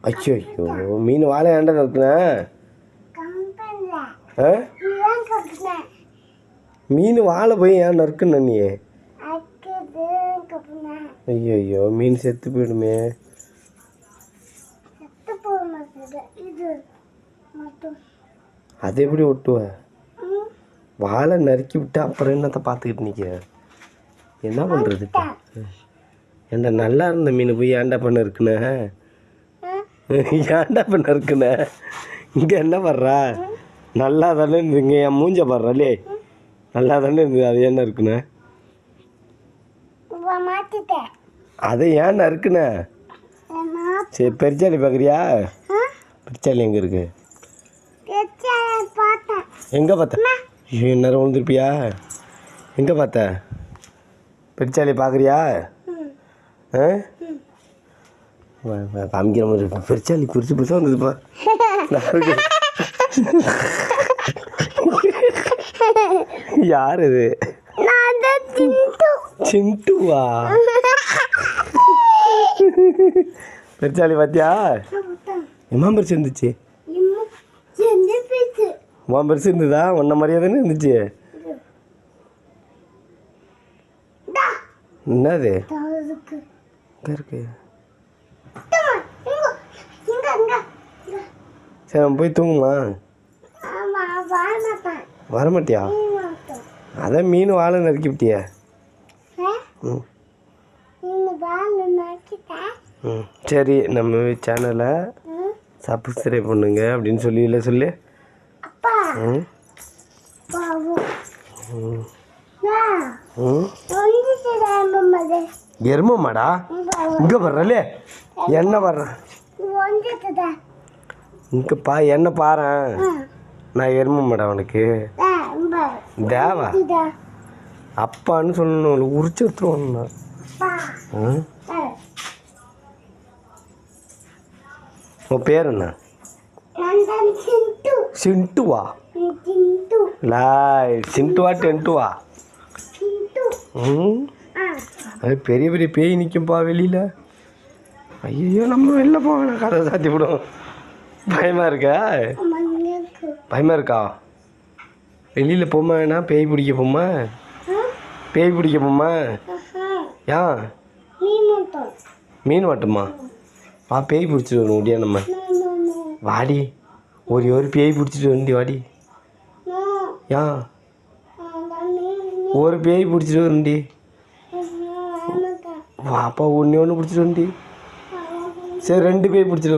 அச்சோ ஐயோ மீன் வாழை ஏன்டா நறுக்குனேன்? மீன் வாழை போய் ஏன் நறுக்குன நீ? ஐயோ ஐயோ மீன் செத்து போயிடுமே. அது எப்படி ஒட்டுவ? வாழை நறுக்கி விட்டு அப்புறம் என்னத்தை பார்த்துக்கிட்டு நிற்க? என்ன பண்ணுறது இப்போ? ஏன்டா நல்லா இருந்த மீன் போய் ஏன்டா பண்ண இருக்குண்ணே? ஏன்டா பண்ண இருக்குண்ணே? இங்கே என்ன பண்ணுறா? நல்லா தானே இருந்துங்க. என் மூஞ்ச பாடுறாலே நல்லா தானே இருந்தது. அது என்ன இருக்குண்ணே? அதை ஏன் இருக்குண்ணே? சரி பெருச்சாளி பார்க்குறியா? பெருச்சாளி எங்கே இருக்கு? எங்கே பார்த்த? நேரம் விழுந்துருப்பியா? எங்கே பார்த்த? பெருச்சாளி பார்க்குறியா? காமிக்கிற மாதிரி இருக்கும். பெருச்சாளி பெருசு பெருசாக வந்ததுப்பா. யார் இது? சிண்டுவா? பெருச்சாளி பார்த்தியா? எம்மா பெருசு இருந்துச்சு. உன் பெருசு இருந்ததா? உன்ன மாதிரியே தானே இருந்துச்சு. என்னது இருக்கு? சரி நம்ம போய் தூங்குமா? வரமாட்டியா? அதான் மீன் வாழை நறுக்கி விட்டியா? சரி நம்ம சேனலை சப்ஸ்கிரைப் பண்ணுங்க அப்படின்னு சொல்லி சொல்லு. எருமமாடா இங்க வர்றலே என்ன வர்ற இங்க பா என்ன பாரு. நான் எருமமாடா உனக்கு தேவா அப்பான்னு சொல்லணும். உரிச்சு எடுத்துருவாங்க. உன் பேர் என்ன? சிண்டுவா? லாய் சிண்டுவா டென்ட்டுவா? அது பெரிய பெரிய பேய் நிற்கும்பா வெளியில். ஐயோ நம்ம வெளில போக கதை சாத்தி விடும். பயமாக இருக்கா? பயமாக இருக்கா? வெளியில் போமா வேணா? பேய் பிடிக்க போமா? பேய் பிடிக்க போமா? ஏன் மீன் மட்டுமா? வா பேய் பிடிச்சிட்டு வரும் முடியா நம்ம. வாடி ஒரு பேய் பிடிச்சிட்டு வண்டி வாடி. ஏன் ஒரு பேய் பிடிச்சிட்டு வரண்டி. வாப்பா ஒன்று பிடிச்சிட்டு வண்டி. சரி 2 பேய் பிடிச்சிட்டு